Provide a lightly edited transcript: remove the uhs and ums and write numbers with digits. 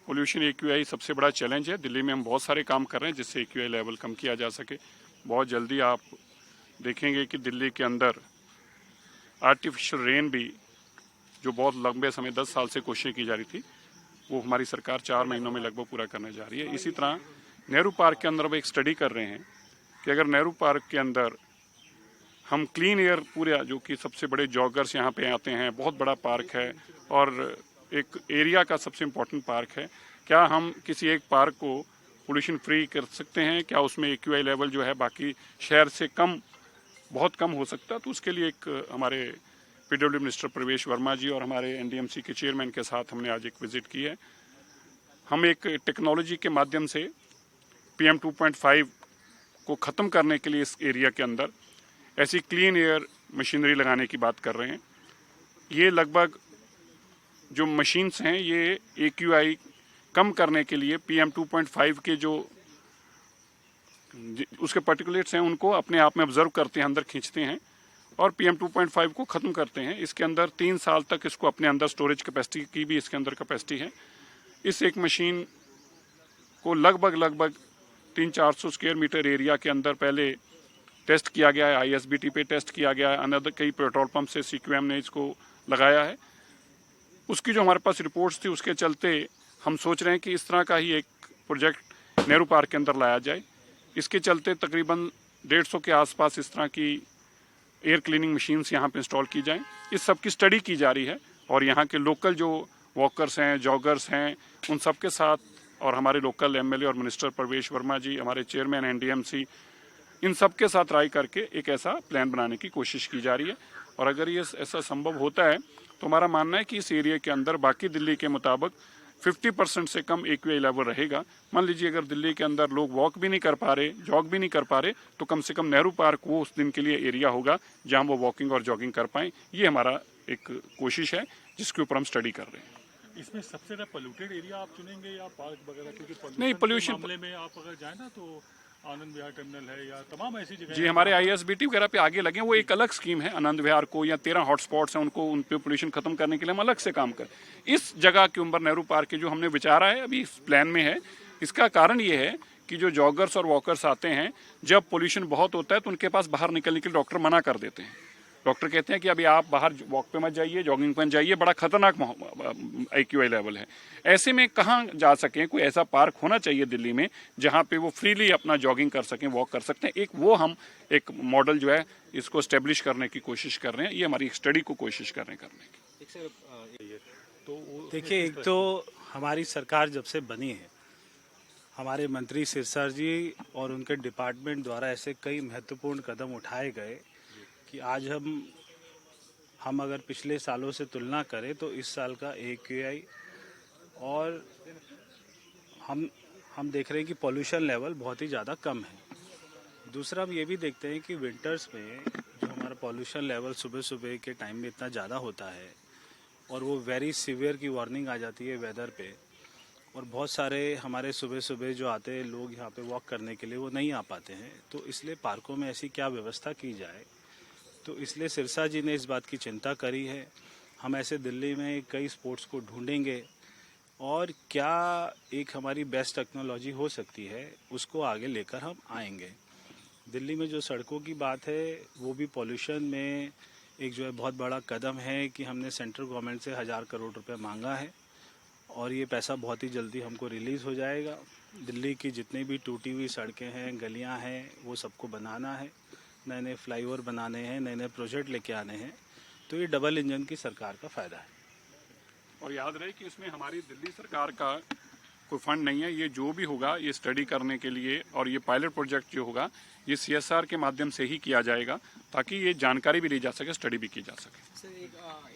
Pollution AQI सबसे बड़ा challenge है। दिल्ली में हम बहुत सारे काम कर रहे हैं जिससे एक्यूआई लेवल कम किया जा सके। बहुत जल्दी आप देखेंगे कि दिल्ली के अंदर आर्टिफिशियल रेन भी, जो बहुत लंबे समय 10 साल से कोशिश की जा रही थी, वो हमारी सरकार 4 महीनों में लगभग पूरा करने जा रही है। इसी तरह नेहरू पार्क के अंदर वो एक स्टडी कर रहे हैं कि अगर नेहरू पार्क के अंदर हम क्लीन एयर पूरा, जो कि सबसे बड़े जॉगर्स यहाँ पे आते हैं, बहुत बड़ा पार्क है और एक एरिया का सबसे इम्पोर्टेंट पार्क है, क्या हम किसी एक पार्क को पोल्यूशन फ्री कर सकते हैं? क्या उसमें एक्यूआई लेवल जो है बाकी शहर से कम, बहुत कम हो सकता है? तो उसके लिए एक हमारे पीडब्ल्यू मिनिस्टर प्रवेश वर्मा जी और हमारे एनडीएमसी के चेयरमैन के साथ हमने आज एक विजिट की है। हम एक टेक्नोलॉजी के माध्यम से PM 2.5 को ख़त्म करने के लिए इस एरिया के अंदर ऐसी क्लीन एयर मशीनरी लगाने की बात कर रहे हैं। ये लगभग जो मशीन्स हैं ये एक्यूआई कम करने के लिए PM 2.5 के जो उसके पार्टिकुलेट्स हैं उनको अपने आप में ऑब्जर्व करते हैं, अंदर खींचते हैं और PM 2.5 को ख़त्म करते हैं। इसके अंदर 3 साल तक इसको अपने अंदर स्टोरेज कैपेसिटी की भी इसके अंदर कैपेसिटी है। इस एक मशीन को लगभग 300-400 स्क्वायर मीटर एरिया के अंदर पहले टेस्ट किया गया है, ISBT पे टेस्ट किया गया है, अनदर कई पेट्रोल पंप से CQM ने इसको लगाया है। उसकी जो हमारे पास रिपोर्ट्स थी उसके चलते हम सोच रहे हैं कि इस तरह का ही एक प्रोजेक्ट नेहरू पार्क के अंदर लाया जाए। इसके चलते तकरीबन 150 के आसपास इस तरह की एयर क्लीनिंग मशीन्स यहाँ पे इंस्टॉल की जाएं। इस सब की स्टडी की जा रही है और यहाँ के लोकल जो वॉकर्स हैं, जॉगर्स हैं, उन सब के साथ और हमारे लोकल MLA और मिनिस्टर प्रवेश वर्मा जी, हमारे चेयरमैन NDMC, इन सब के साथ राय करके एक ऐसा प्लान बनाने की कोशिश की जा रही है। और अगर ये ऐसा संभव होता है तो हमारा मानना है कि इस एरिया के अंदर बाकी दिल्ली के मुताबिक 50% से कम एक्यूआई लेवल रहेगा। मान लीजिए अगर दिल्ली के अंदर लोग वॉक भी नहीं कर पा रहे, जॉग भी नहीं कर पा रहे, तो कम से कम नेहरू पार्क वो उस दिन के लिए एरिया होगा जहां वो वॉकिंग और जॉगिंग कर पाएं। ये हमारा एक कोशिश है जिसके ऊपर हम स्टडी कर रहे हैं। इसमें सबसे ज़्यादा पोल्यूटेड एरिया आप चुनेंगे या पार्क वगैरह? क्योंकि नहीं, पोल्यूशन मामले में आप अगर जाए ना तो आनंद विहार टर्मिनल है या तमाम ऐसी जगह जी, हमारे ISBT वगैरह पे आगे लगे, वो एक अलग स्कीम है। आनंद विहार को या 13 हॉटस्पॉट्स हैं उनको, उन पे पोल्यूशन खत्म करने के लिए हम अलग से काम करें। इस जगह के ऊपर नेहरू पार्क के जो हमने विचारा है अभी इस प्लान में है, इसका कारण ये है कि जो जॉगर्स और वॉकर्स आते हैं, जब पोल्यूशन बहुत होता है तो उनके पास बाहर निकलने के लिए डॉक्टर मना कर देते हैं। डॉक्टर कहते हैं कि अभी आप बाहर वॉक पे मत जाइए, जॉगिंग पे जाइए, बड़ा खतरनाक एक्यूआई लेवल है। ऐसे में कहाँ जा सकें? कोई ऐसा पार्क होना चाहिए दिल्ली में जहाँ पे वो फ्रीली अपना जॉगिंग कर सकें, वॉक कर सकते हैं। एक वो हम एक मॉडल जो है इसको स्टेब्लिश करने की कोशिश कर रहे हैं। ये हमारी स्टडी को कोशिश कर रहे हैं करने की। तो देखिए, एक तो हमारी सरकार जब से बनी है, हमारे मंत्री सिरसा जी और उनके डिपार्टमेंट द्वारा ऐसे कई महत्वपूर्ण कदम उठाए गए कि आज हम अगर पिछले सालों से तुलना करें तो इस साल का एक्यूआई और हम देख रहे हैं कि पॉल्यूशन लेवल बहुत ही ज़्यादा कम है। दूसरा हम ये भी देखते हैं कि विंटर्स में जो हमारा पॉल्यूशन लेवल सुबह सुबह के टाइम में इतना ज़्यादा होता है और वो वेरी सीवियर की वार्निंग आ जाती है वेदर पे, और बहुत सारे हमारे सुबह सुबह जो आते हैं लोग यहाँ पे वॉक करने के लिए वो नहीं आ पाते हैं। तो इसलिए पार्कों में ऐसी क्या व्यवस्था की जाए, तो इसलिए सिरसा जी ने इस बात की चिंता करी है। हम ऐसे दिल्ली में कई स्पोर्ट्स को ढूंढेंगे और क्या एक हमारी बेस्ट टेक्नोलॉजी हो सकती है उसको आगे लेकर हम आएंगे। दिल्ली में जो सड़कों की बात है वो भी पॉल्यूशन में एक जो है बहुत बड़ा कदम है कि हमने सेंट्रल गवर्नमेंट से 1000 करोड़ रुपए मांगा है और ये पैसा बहुत ही जल्दी हमको रिलीज़ हो जाएगा। दिल्ली की जितनी भी टूटी हुई सड़कें हैं, गलियां हैं, वो सबको बनाना है, नए नए फ्लाईओवर बनाने हैं, नए नए प्रोजेक्ट लेके आने हैं। तो ये डबल इंजन की सरकार का फ़ायदा है। और याद रहे कि इसमें हमारी दिल्ली सरकार का कोई फंड नहीं है। ये जो भी होगा ये स्टडी करने के लिए और ये पायलट प्रोजेक्ट जो होगा ये CSR के माध्यम से ही किया जाएगा ताकि ये जानकारी भी ली जा सके, स्टडी भी की जा सके।